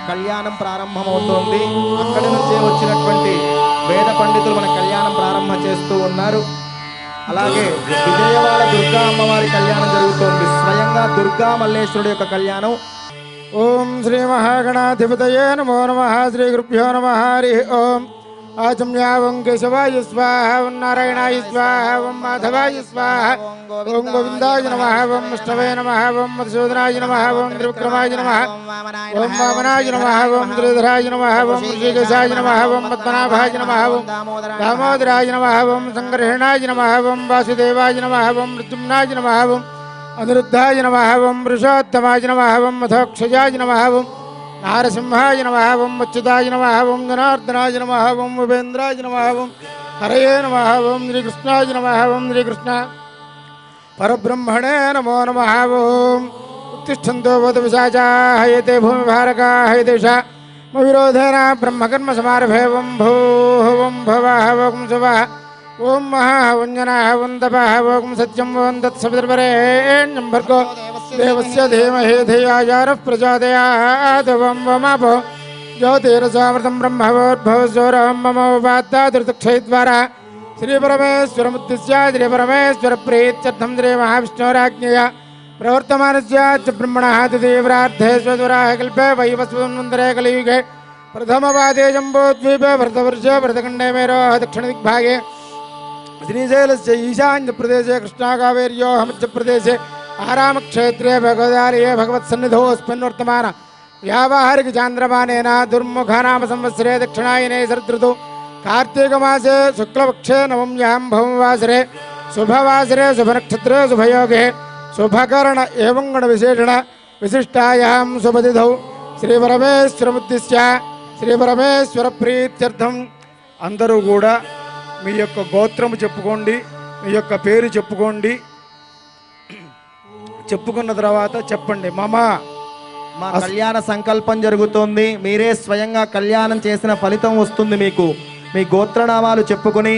కళ్యాణం ప్రారంభమవుతోంది. అక్కడి నుంచే వచ్చినటువంటి వేద పండితులు మన కళ్యాణం ప్రారంభం చేస్తూ ఉన్నారు. అలాగే విజయవాడ దుర్గా అమ్మవారి కళ్యాణం జరుగుతోంది. స్వయంగా దుర్గా మల్లేశ్వరుడి యొక్క కళ్యాణం. ఓం శ్రీ మహాగణాధిపతయే నమో నమః. శ్రీ గురుభ్యో నమః. హరి ఓం. ఆచమ్యా ఓం కేశవాయ స్వాహ, ఓం నారాయణాయ స్వాహ, ఓం మాధవాయ స్వాహ, ఓం గోవిందాయ నమః, ఓం విష్ణవే నమః, ఓం మధుసూదనాయ నమః, ఓం త్రివిక్రమాయ నమః, ఓం వామనాయ నమః, ఓం శ్రీధరాయ నమః, ఓం ఋషికేశాయ నమః, ఓం పద్మనాభాయ నమః, ఓం దామోదరాయ నమః, ఓం సంకర్షణాయ నమః, ఓం వాసుదేవాయ నమః, ఓం మృత్యుమ్నాయ నమః, ఓం అనిరుద్ధాయ నమః, ఓం పురుషోత్తమాయ నమః, ఓం మధోక్షజాయ నమః, ఓం నారసింహాయ నమః, ఓం అచ్యుతాయ నమః, ఓం జనార్దనాయ నమః, ఓం ఉపేంద్రాయ నమః, ఓం హరయే నమః, ఓం శ్రీకృష్ణాయ నమః, ఓం శ్రీకృష్ణ పరబ్రహ్మణే నమో నమః. ఓం ఉత్తిష్టంతో భూతపిశాచాః ఏతే భూమిభారకాః ఏతేషా విరోధేన బ్రహ్మకర్మ సమారభే. ఓం భూః ఓం భువః ఓం శువః ఓం మహా ఓం జనః ఓం తపః ఓం సత్యం ఓం తత్సవితుర్వరేణ్యం భర్గో దేవస్య ధీమహి ధియో యో నః ప్రచోదయాత్. ఓం వమాపో జ్యోతిరసామృతం బ్రహ్మవోద్భవస్వరం మమ ఉపాత్తాదుర్దక్షయద్వారా శ్రీపరమేశ్వరముద్దిశ్య శ్రీపరమేశ్వర ప్రీత్యర్థం శ్రీ మహావిష్ణోరాజ్ఞయ ప్రవర్తమానస్య చ బ్రహ్మణः తదేవరార్థే స్వద్వరాः కల్పే వైవస్వన్వంతరే కలియుగే ప్రథమపాదే జంబోద్వీపే భరతవర్షే భరతఖండే మేరోः దక్షిణదిగ్भागे శ్రీశైలస్య ఈశాన్యప్రదేశే కృష్ణాకావేర్యోः మధ్యప్రదేశే ఆరామక్షేత్రే భగవదాలये భగవత్సన్నిధోऽस्मिन् वर्तमान व्यावहारिक चांद्रमानेन दुर्मुखनाम संवत्सरे दक्षिणायने शरदृतु कार्तिकमासे शुक्लपक्षे नवम्यां भौमवासरे शुभवासरे शुभनक्षत्रे शुभयोगे शुभकर्ण एवं गणविशेषण विशिष्टायां शुभतिथौ శ్రీపరమేశ్వరముద్దిశ్య శ్రీపరమేశ్వర ప్రీత్యర్థం. అందరూ కూడా మీ యొక్క గోత్రము చెప్పుకోండి, మీ యొక్క పేరు చెప్పుకోండి. చెప్పుకున్న తర్వాత చెప్పండి మమ. మా కళ్యాణ సంకల్పం జరుగుతోంది. మీరే స్వయంగా కళ్యాణం చేసిన ఫలితం వస్తుంది మీకు. మీ గోత్రనామాలు చెప్పుకొని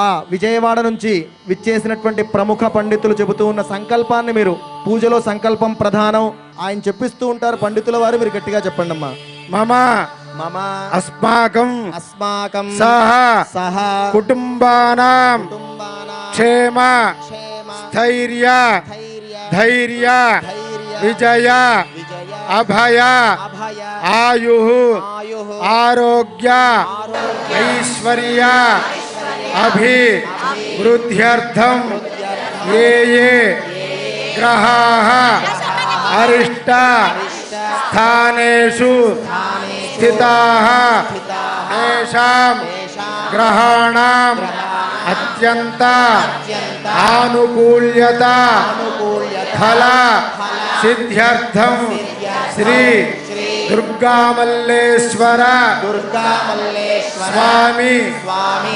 ఆ విజయవాడ నుంచి విచ్చేసినటువంటి ప్రముఖ పండితులు చెబుతూ ఉన్న సంకల్పాన్ని మీరు పూజలో సంకల్పం ప్రధానం ఆయన చెప్పిస్తూ ఉంటారు పండితుల వారు. మీరు గట్టిగా చెప్పండి అమ్మా. మమ మమ అస్మాకం అస్మాకం సహ సహ కుటుంబానాం క్షేమ స్థైర్య ధైర్య విజయ అభయ ఆయు ఆరోగ్య ఐశ్వర్య అభివృద్ధ్యర్థం ఏ ఏ గ్రహాః అరిష్ట స్థానేషు స్థితాః తేషాం గ్రహాణాం అత్యంత ఆనుకూల్యత ఫల సిద్ధ్యర్థం శ్రీ దుర్గామల్లేశ్వర స్వామి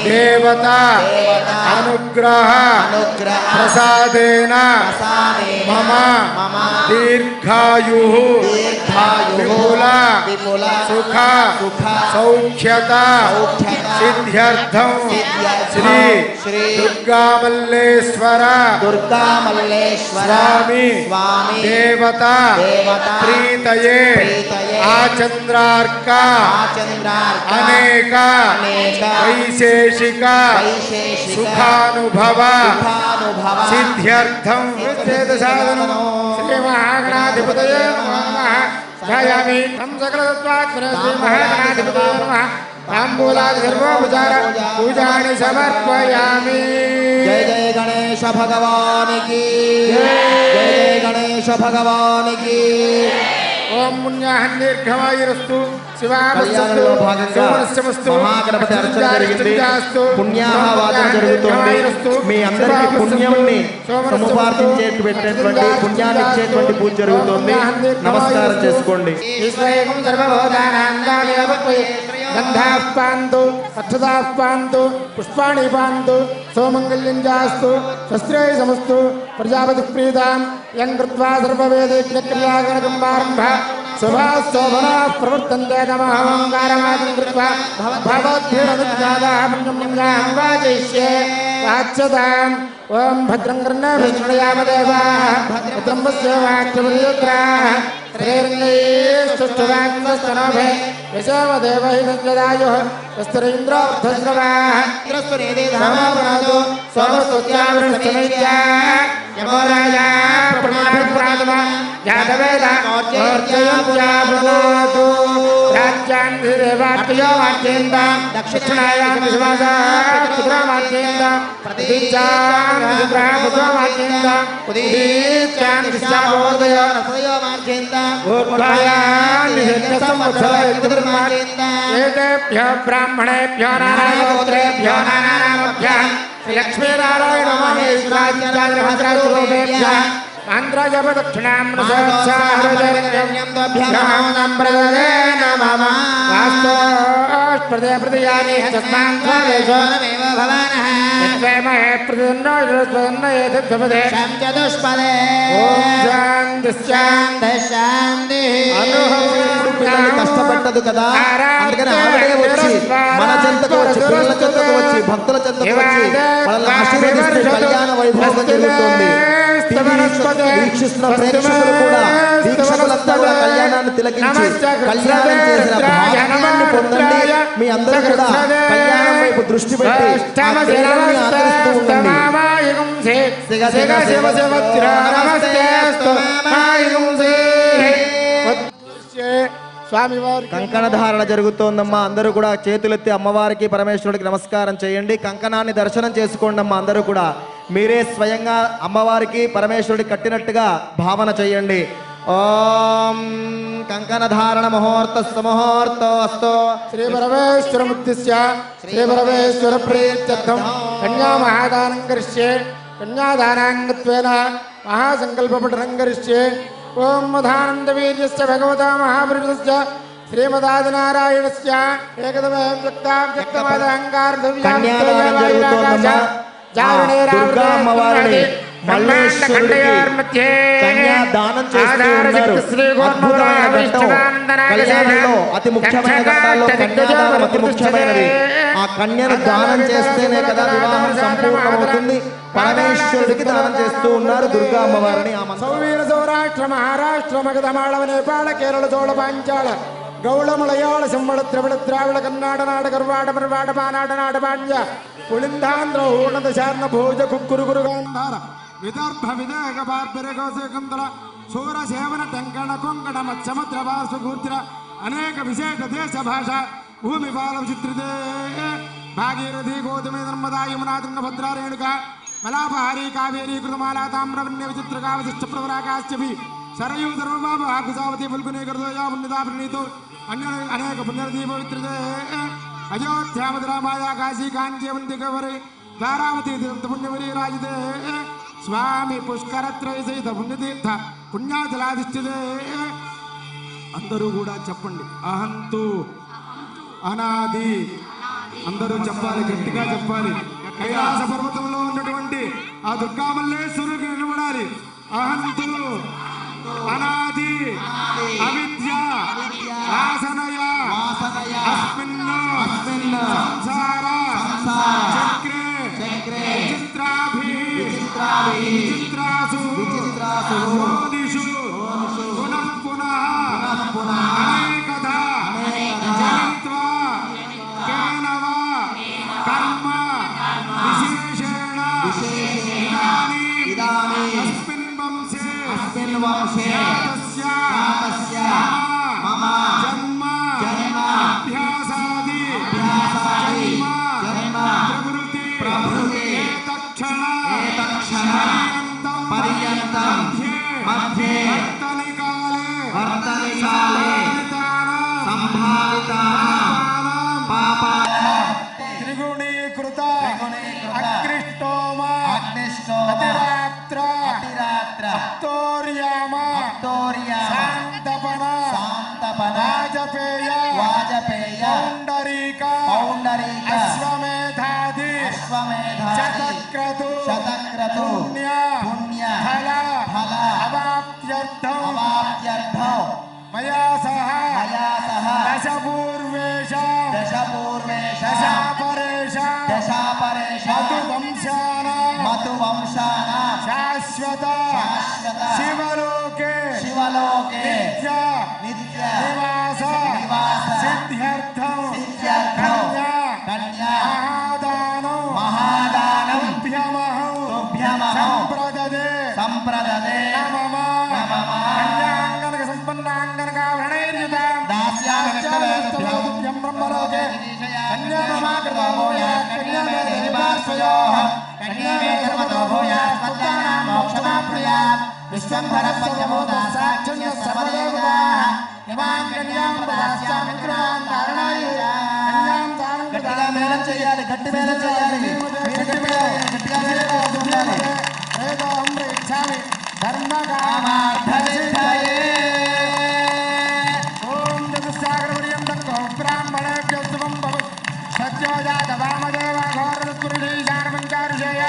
దేవత అనుగ్రహ ప్రసాదేన మమ దీర్ఘాయు విపుల సుఖ సౌఖ్యత సిద్ధ్యర్థం శ్రీ దుర్గామల్లేశ్వర స్వామి దేవత ప్రీతయే ఆచంద్రార్క అనేక వైశేషిక సుఖానుభవ సిద్ధ్యర్థం సాధనం శ్రీ మహాగణాధిపతయే నమః. ధ్యాయామి తం సకలతత్వాత్మనే శ్రీ మహాగణాధిపతయే నమః. తాంబూలాది సర్వోపచార పూజాని సమర్పయామి. జయ జయ గణేశ భగవానికి జయ జయ గణేశ భగవానికి. ఓం పుణ్యాహం దీర్ఘమాయురస్తు కళ్యాణంలో భాగంగా మహాగణపతి అర్చన జరిగింది. పుణ్యాహవాదం జరుగుతుంది. మీ అందరికీ పుణ్యంని సముపార్జించేటువంటి పుణ్యాన్ని ఇచ్చేటువంటి పూజ జరుగుతుంది. నమస్కారం చేసుకోండి. గంధాః పాంతు అక్షతాః పాంతు పుష్పాణి పాంతు సోమంగళ్యం జాస్తు శస్త్రే సమస్తు ప్రజాపతి ప్రీతాం యం కృత్వా సర్వవేదైక్యక్రియాగణకంబారంభ శుభాశోభనా ప్రవర్తంతే నమః. ఓంకారమాదిం కృత్వా భగవద్భిరనుజ్ఞాతాః పుణ్యం వాచయిష్యే వాచ్యతాం. ఓం భద్రం కర్ణేభిర్శృణుయామ దేవాః భద్రం పశ్యేమాక్షభిర్యజత్రాః स्तुष्टुवांस्तनोभे यशोमदेवहितञ्जदायुः तस्त्रीन्द्रोऽर्धस्रवाः सोमपुनादो सोमस्तुत्यावृणस्तनैत्या यमोराजा प्रमाणपुरातमा जातवेदा ओर्जयञ्जापदातु राज्यान् देवार्पयो वाच्येन्द दक्षिणायां विश्वासा कुद्रामाच्येन्द प्रतीचान् विश्रापुतो वाच्येन्द उदीचान् विश्रापोदय रसयो वाच्येन्द ऊर्ध्वायान् निहितसंवत्सरयुक्तधर्माच्येन्द एतेभ्यो ब्राह्मणेभ्यो नानागोत्रेभ्यो नानानामभ्यः श्रीलक्ष्मीनारायण महेश्वराचार्यभद्राजरूपेभ्यः आन्द्रजपदक्षिणां प्रदयानि तस्मान्वेशो नमेव भवानः यत्त्वमहे प्रतिन्नयेतद्भवते चतुष्पदे కష్టపడ్డదు కదా అందుకని ఆవిడే వచ్చి మన చెంతకు వచ్చి పిల్లల చెంతకు వచ్చి భక్తుల చెంతకు వచ్చి వాళ్ళని ఆశీర్వదిస్తే కళ్యాణ వైభోగం జరుగుతుంది వీక్షిస్తున్న ప్రేక్షకులు కూడా వీక్షకులంతా కూడా కళ్యాణాన్ని తిలకించి కళ్యాణం చేసిన భాగ్యాన్ని పొందండి. మీ అందరూ కూడా కళ్యాణం వైపు దృష్టి పెట్టి ఆ దేవుణ్ణి ఆదరిస్తూ ఉండండి. కంకణ ధారణ జరుగుతోందమ్మా. అందరూ కూడా చేతులెత్తి అమ్మవారికి పరమేశ్వరుడికి నమస్కారం చేయండి. కంకణాన్ని దర్శనం చేసుకోండి అమ్మా. అందరూ కూడా మీరే స్వయంగా అమ్మవారికి పరమేశ్వరుడికి కట్టినట్టుగా భావన చేయండి. ఓం కంకణ ధారణ ముహూర్తస్తు శ్రీ పరమేశ్వరముద్దిశ్య శ్రీ పరమేశ్వర ప్రీత్యర్థం కన్యా మహాదానం కరిష్యే కన్యాదానాంగత్వేన మహాసంకల్పపఠనం కరిష్యే. ఓం మధానందవీర్యస్య భగవతా మహాపురుషస్య శ్రీమదాదినారాయణస్య ఏకదమేవం వ్యక్తాం వ్యక్తమాదహంకారధవ్యాం దుర్గా అమ్మవారిని మల్లేశ్వరుడికి కన్యా దానం చేస్తూ ఉన్నారు. అద్భుతమైన ఘట్టం. కళ్యాణంలో అతి ముఖ్యమైన ఘట్టాల్లో కన్యాదానం అతి ముఖ్యమైనది. ఆ కన్యను దానం చేస్తేనే కదా వివాహం సంపూర్ణమవుతుంది. పరమేశ్వరుడికి దానం చేస్తూ ఉన్నారు దుర్గా అమ్మవారిని. సౌవీర సౌరాష్ట్ర మహారాష్ట్ర మగధ మాళవ నేపాళ కేరళ చోళ పాంచాళ గౌళ మలయాళ సంవళ ద్రవిడ ద్రావిడ కర్ణాట నాట కర్వాట మర్వాట పానాట నాట పాండ్య పులిందాంధ్ర ఊర్ణద శార్ణ భోజ కుక్కురు గురు గాంధార విదర్భ విదేహ బార్బెర గోసేకంతల సూర సేవన టంకణ కొంకణ మత్సముద్ర వాసు గూర్తిర అనేక విశేష దేశ భాష భూమి బాల చిత్రితే భాగీరథి గోతమే నర్మదా యమునా తుంగభద్రా రేణుక మలాపహారీ కావేరీ కృతమాలా తామ్రవన్య విచిత్రకా వశిష్ఠ ప్రవరాకాశ్చపి సరయూ ధర్మబాబ ఆకుసావతి పుల్కునే కర్దోయా పుణ్యదా ప్రణీతో అనేక పుణ్యనదీ పవిత్రతే అయోధ్యామధురామాయా కాశీ కాంచీవంతి గవరి ధారావతి తీర్థ పుణ్యవరి రాజితే స్వామి పుష్కరత్రయ సహిత పుణ్యతీర్థ పుణ్యాచలాధిష్ఠితే. అందరూ కూడా చెప్పండి. అహంతు అనాది. అందరూ చెప్పాలి, గట్టిగా చెప్పాలి. కైలాస పర్వతంలో ఉన్నటువంటి ఆ దుర్గామల్లేశ్వరుడికి నిలబడాలి. అహంతు అనాది అవిద్య ఆసనయ అస్మిన్ సంసార చక్రే విచిత్రాసు యోనిషు పునః పునః అనేకధా జనిత్వా కేనవ కర్మ విశేషేణ ఇదానీం అస్మిన్ వంశే జాతస్య మమ జన్మ అభ్యాసాది జన్మ ప్రభృతి ఏతక్షణ పర్యంతం మధ్యే వర్తనికాలే సంభావితానాం పాపానాం త్రిగుణీకృత అగ్నిష్టోమ అతిరాత్ర అప్తోర్యామ శాంతపన వాజపేయ పౌండరీక అశ్వమేధాది శతక్రతు పుణ్య ఫల అవాప్త్యర్థం మయా సహ దశపూర్వేష దశాపరేష మధువంశానాం శాశ్వత శివలోకే నిత్య నిత్య నివాస నివాస సిద్ధ్యర్థం సిద్ధ్యర్థం కన్యా కన్యా మహాదానం మహాదానం తుభ్యమహం తుభ్యమహం సంప్రదదే సంప్రదదే నమః నమః కన్యాంగనక సంపన్నాంగనకావరణైర్యుతాం దాస్యామి విష్ణువేదభ్యో దాస్యామి బ్రహ్మలోకే కన్యామమాకృతో భూయాత్ కన్యామే దేవార్షయోః కన్యామే ధర్మతో భూయాత్ స్మత్తానాం మోక్షమాప్నుయాత్ విశ్వంభరః పంచభూతాः సాక్షిణ్య సర్వదేవతాः ఇమాం కన్యాం దాస్యామి కృతాం ధారణాయ గట్టిగా మేళం చేయాలి గట్టి మేళం చేయాలి గట్టిగా మేళం చేయాలి ఏదోహం ప్రేక్షామి కామార్థసిద్ధయే ఓం చతుస్సాగరపర్యంతం గో బ్రాహ్మణేభ్యో శుభం భవతు సత్యో జాత వామదేవ ఘోరస్పురుషీశానమంచారుషేయ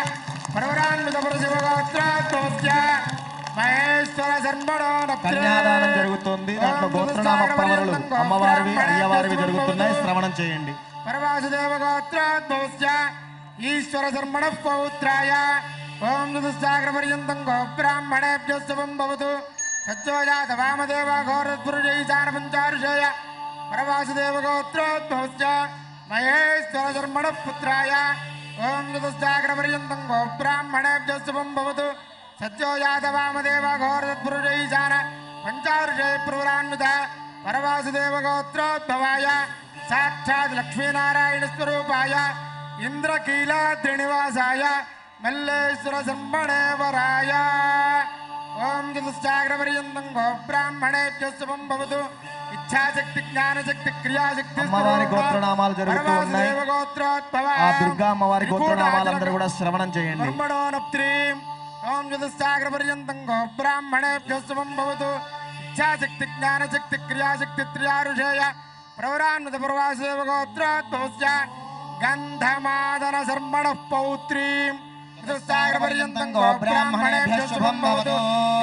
పరవరాన్వితపురశివగోత్రోద్భవస్య మహేశ్వర శర్మణో కన్యాదానం జరుగుతుంది దాంట్లో గోత్రనామ ప్రవరులు అమ్మవారివి అయ్యవారివి జరుగుతున్నాయి శ్రవణం చేయండి పరవాసుదేవ గోత్రోద్భవస్య ఈశ్వర శర్మణ పౌత్రాయ ఓం చతుస్సాగరపర్యంతం గో బ్రాహ్మణేభ్యో శుభం భవతు సత్యో జాత వామదేవ ఘోరస్పురుషీశానమంచారుషేయ పరవాసుదేవ గోత్రోద్భవస్య మహేశ్వర శర్మణ పుత్రాయ ఓం చతుస్సాగరపర్యంతం గో బ్రాహ్మణేభ్యో శుభం భవతు సత్యో జాత వామదేవ ఘోరస్పురుషీశాన పంచారుషేయ ప్రవరాన్విత పరవాసుదేవ గోత్రోద్భవాయ సాక్షాత్ లక్ష్మీనారాయణ స్వరూపాయ ఇంద్రకీలాద్రినివాసాయ మల్లేశ్వర శర్మణేవరాయ ఓం చతుస్సాగరపర్యంతం గో బ్రాహ్మణేభ్యో శుభం భవతు ఇచ్ఛాశక్తి జ్ఞానశక్తి క్రియాశక్తి అమ్మవారి గోత్రనామాలు జరుగుతూ ఉన్నాయి ఆ దుర్గా అమ్మవారి గోత్రనామాలందరూ కూడా శ్రవణం చేయండి బ్రహ్మణోనప్త్రీం ఓం చతుస్సాగరపర్యంతం గో బ్రాహ్మణేభ్యో శుభం భవతు ఇచ్ఛాశక్తి జ్ఞానశక్తి క్రియాశక్తి త్రియారుషేయ ప్రవరాన్విత పరవాసుదేవ గోత్రోద్భవస్య గంధమాదన శర్మణ పౌత్రీం చతుస్సాగరపర్యంతం గో బ్రాహ్మణేభ్యో శుభం భవతు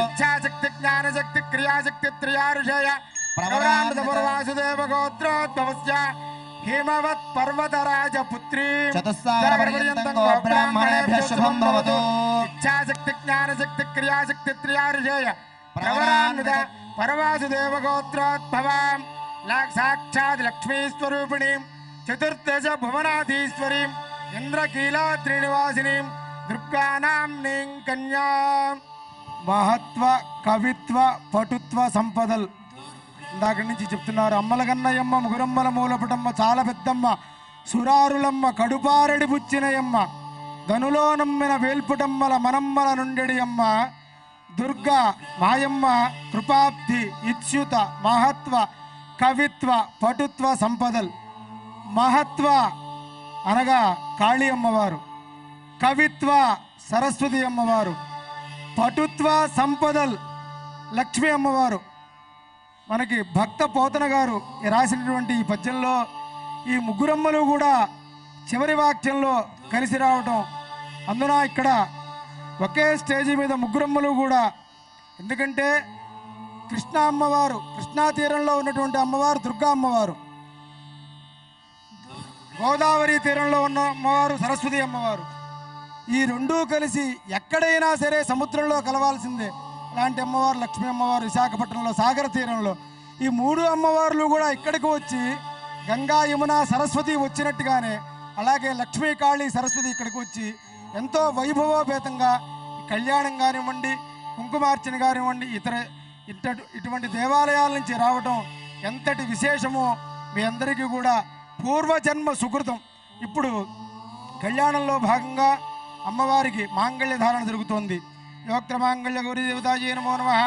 ఇచ్ఛాశక్తి జ్ఞానశక్తి క్రియాశక్తి త్రియారుషేయ ప్రవరాన్విత పరవాసుదేవ గోత్రోద్భవస్య హిమవత్ పర్వతరాజ పుత్రీం చతుస్సాగరపర్యంతం గో బ్రాహ్మణేభ్యో శుభం భవతు ఇచ్ఛాశక్తి జ్ఞానశక్తి క్రియాశక్తి త్రియారుషేయ ప్రవరాన్విత పరవాసుదేవ గోత్రోద్భవాం సాక్షాత్ లక్ష్మీ స్వరూపిణీం చతుర్దశ భువనాధీశ్వరీం ఇంద్రకీలాద్రినివాసినీం దుర్గానాంనీం కన్యాం మహత్వ కవిత్వ పటుత్వ సంపదల్ ఇందాక నుంచి చెప్తున్నారు. అమ్మల కన్నయ్యమ్మ ముగురమ్మల మూలపుటమ్మ చాలా పెద్దమ్మ సురారులమ్మ కడుపారెడి బుచ్చినయమ్మ ధనులో నమ్మిన వేల్పుటమ్మల మనమ్మల నుండెడి అమ్మ దుర్గా మాయమ్మ కృపాబ్ధి ఇచ్యుత మహత్వ కవిత్వ పటుత్వ సంపదల్. మహత్వ అనగా కాళీ అమ్మవారు, కవిత్వ సరస్వతి అమ్మవారు, పటుత్వ సంపదల్ లక్ష్మీ అమ్మవారు. మనకి భక్త పోతన గారు రాసినటువంటి ఈ పద్యంలో ఈ ముగ్గురమ్మలు కూడా చివరి వాక్యంలో కలిసి రావటం, అందున ఇక్కడ ఒకే స్టేజీ మీద ముగ్గురమ్మలు కూడా, ఎందుకంటే కృష్ణా అమ్మవారు కృష్ణా తీరంలో ఉన్నటువంటి అమ్మవారు దుర్గా అమ్మవారు, గోదావరి తీరంలో ఉన్న అమ్మవారు సరస్వతి అమ్మవారు. ఈ రెండూ కలిసి ఎక్కడైనా సరే సముద్రంలో కలవాల్సిందే. అలాంటి అమ్మవారు లక్ష్మీ అమ్మవారు విశాఖపట్నంలో సాగర తీరంలో. ఈ మూడు అమ్మవార్లు కూడా ఇక్కడికి వచ్చి గంగా యమున సరస్వతి వచ్చినట్టుగానే అలాగే లక్ష్మీ కాళీ సరస్వతి ఇక్కడికి వచ్చి ఎంతో వైభవోపేతంగా కళ్యాణం కానివ్వండి, కుంకుమార్చన కానివ్వండి, ఇటువంటి దేవాలయాల నుంచి రావటం ఎంతటి విశేషమో మీ అందరికీ కూడా పూర్వజన్మ సుకృతం. ఇప్పుడు కళ్యాణంలో భాగంగా అమ్మవారికి మాంగళ్య ధారణ జరుగుతోంది. యోక్త మాంగళ్య గౌరీ దేవతాయే నమో నమః.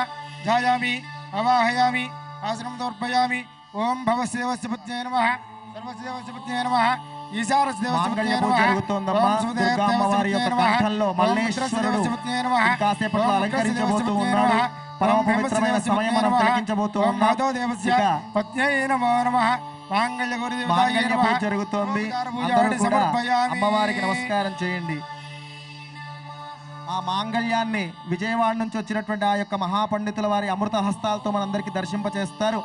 ధ్యాయామి అవాహయామి ఆసనం దౌర్భయామి. ఓం భవస్దేవస్య పత్న్యై నమః. సర్వస్దేవస్య పత్న్యై నమః. ఈశానస్య దేవస్య పత్న్యై నమః. జరుగుతోందమ్మా. దుర్గా అమ్మవారి యొక్క కంఠంలో మల్లేశ్వరుడు కాసేపట్లో అలంకరించబోతూ ఉన్నాడు. పరమ పవిత్రమైన సమయం మనం కలిగించబోతూ ఉన్నాం. పత్న్యై నమో నమః. మాంగళ్య గౌరీ దేవతాయే మాంగళ్య నమః. పూజ జరుగుతోంది. అందరూ కూడా అమ్మవారికి నమస్కారం చేయండి. ఆ మాంగళ్యాన్ని విజయవాడ నుంచి వచ్చినటువంటి ఆ యొక్క మహాపండితుల వారి అమృత హస్తాలతో మనందరికీ దర్శింపచేస్తారు.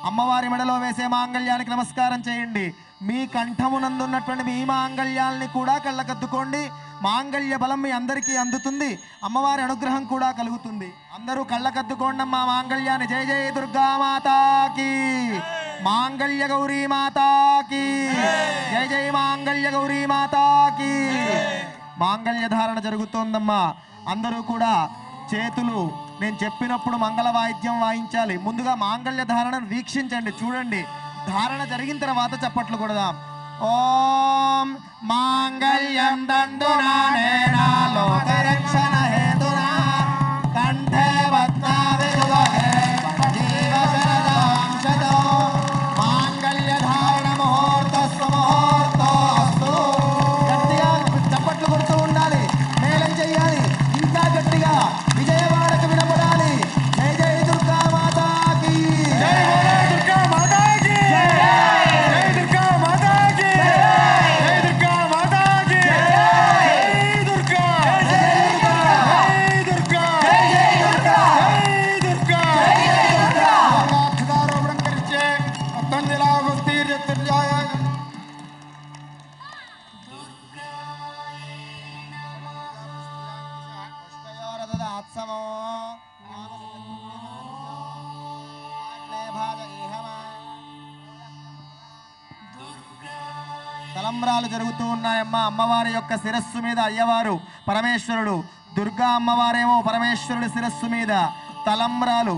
అమ్మవారి మెడలో వేసే మాంగళ్యానికి నమస్కారం చేయండి. మీ కంఠమునందున్నటువంటి మీ మాంగళ్యాల్ని కూడా కళ్ళకద్దుకోండి. మాంగళ్య బలం మీ అందరికీ అందుతుంది. అమ్మవారి అనుగ్రహం కూడా కలుగుతుంది. అందరూ కళ్ళకద్దుకోండి అమ్మా మాంగళ్యాన్ని. జయ జయ దుర్గామాతాకి, మాంగళ్య గౌరీ మాతాకి, జయ జయ మాంగళ్య గౌరీ మాతాకి. మాంగళ్య ధారణ జరుగుతోందమ్మా. అందరూ కూడా చేతులు నేను చెప్పినప్పుడు మంగళ వాయిద్యం వాయించాలి. ముందుగా మాంగళ్య ధారణను వీక్షించండి, చూడండి. ధారణ జరిగిన తర్వాత చప్పట్లు కొడదాం. ఓం మాంగళ్యం దండునా నేనా లోకరక్షణ హేతునా కంఠే వత్నామి సుభగే జీవ శరదాం శతో మాంగళ్య ధారణ ముహూర్తస్సు ముహూర్తోస్తు. గట్టిగా చప్పట్లు కొడుతూ ఉండాలి, మేళం చెయ్యాలి ఇంకా గట్టిగా. విజయవాడకు వినపడాలి. జై జై దుర్గా మాతాకి, జై దుర్గా మాతాకి, జై దుర్గా మాతాకి, జై దుర్గా మాతాకి, జై దుర్గా, జై దుర్గా, జై దుర్గా, జై దుర్గా, జై దుర్గా. అక్షతారోపణం కరిచే మొత్తం జిల్లా వస్తీర్యత్యాయ తలంబ్రాలు జరుగుతూ ఉన్నాయమ్మా. అమ్మవారి యొక్క శిరస్సు మీద అయ్యవారు పరమేశ్వరుడు, దుర్గా అమ్మవారేమో పరమేశ్వరుడి శిరస్సు మీద తలంబ్రాలు.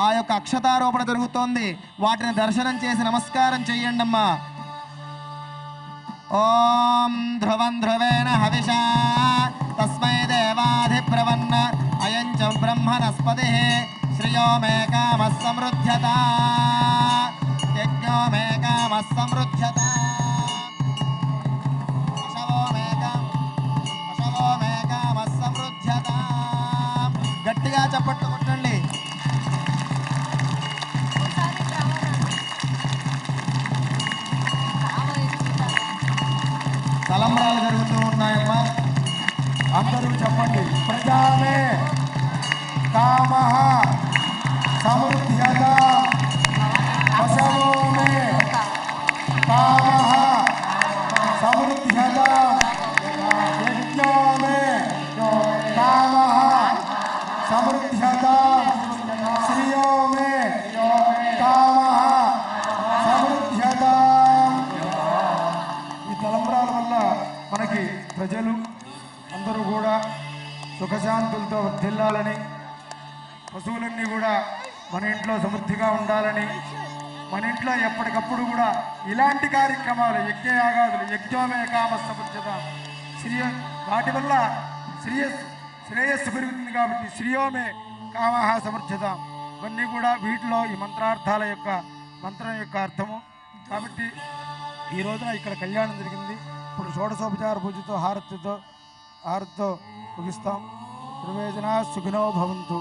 ఆ యొక్క అక్షతారోపణ జరుగుతోంది. వాటిని దర్శనం చేసి నమస్కారం చెయ్యండి అమ్మా. ఓం ధ్రువం ధ్రువేణ హవిషా తస్మై దేవాధిప్రవన్న అయం చ బ్రహ్మణస్పతి శ్రియో మే కామః సమృద్ధ్యత యజ్ఞో మే కామః సమృద్ధ్యత పశవో మే కామః సమృద్ధ్యత. గట్టిగా చప్పట్లు కొట్టండి. తలంబ్రాలు జరుగుతూ ఉన్నాయమ్మా. అందరూ చెప్పండి. ప్రజామే కామః సమృద్ధ్యత పశవో మే కామః సమృద్ధ్యత యజ్ఞో మే కామః సమృద్ధ్యత శ్రియో మే కామః సమృద్ధ్యత. ఈ తలంబ్రాల వల్ల మనకి ప్రజలు అందరూ కూడా సుఖశాంతులతో వర్ధిల్లాలని, పశువులన్నీ కూడా మన ఇంట్లో సమృద్ధిగా ఉండాలని, మన ఇంట్లో ఎప్పటికప్పుడు కూడా ఇలాంటి కార్యక్రమాలు యజ్ఞయాగాదులు యజ్ఞోమే కామ సమృద్ధ్యత వాటి వల్ల శ్రేయస్సు పెరుగుతుంది. కాబట్టి శ్రీయోమే కామః సమృద్ధ్యత ఇవన్నీ కూడా వీటిలో ఈ మంత్రార్థాల యొక్క మంత్రం యొక్క అర్థము. కాబట్టి ఈ రోజున ఇక్కడ కళ్యాణం జరిగింది. ఇప్పుడు షోడశోపచార పూజతో హారతితో ముగిస్తాం. ప్రవేశన సుఖినో భవంతు.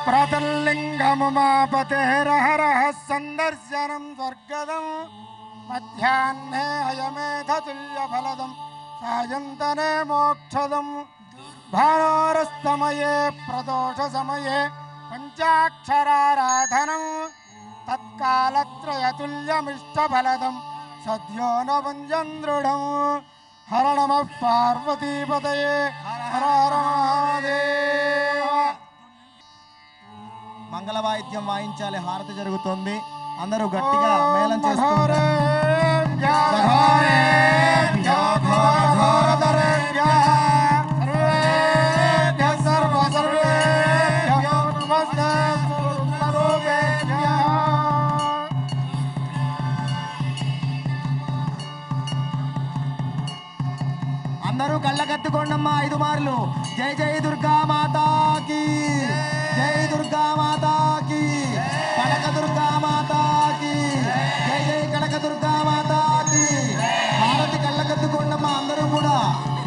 ప్రాతర్లింగముమాపతేరహరః సందర్శనం స్వర్గదం మధ్యాహ్నే అయమేధతుల్యఫలదం సాయంతనే మోక్షదం భానోరస్తమయే ప్రదోష సమయే పంచాక్షరారాధనం తత్కాలత్రయతుల్యమిష్టఫలదం సద్యో న వంజం దృఢం. హర నమః పార్వతీపతయే హర హర మహాదేవ. మంగళ వాయిద్యం వాయించాలి. హారతి జరుగుతోంది. అందరూ గట్టిగా మేళం చేస్తున్నారు. అందరూ కళ్ళకత్తుకోండమ్మా 5 మార్లు. జై జై దుర్గా మాతాకి, జై దుర్గా మాతాకి, కనక దుర్గా మాతాకి, జై జై కనక దుర్గా మాతాకి. హారతి కళ్ళకత్తుకోండమ్మా అందరూ కూడా.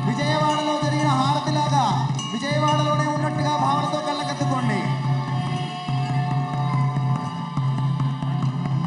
విజయవాడ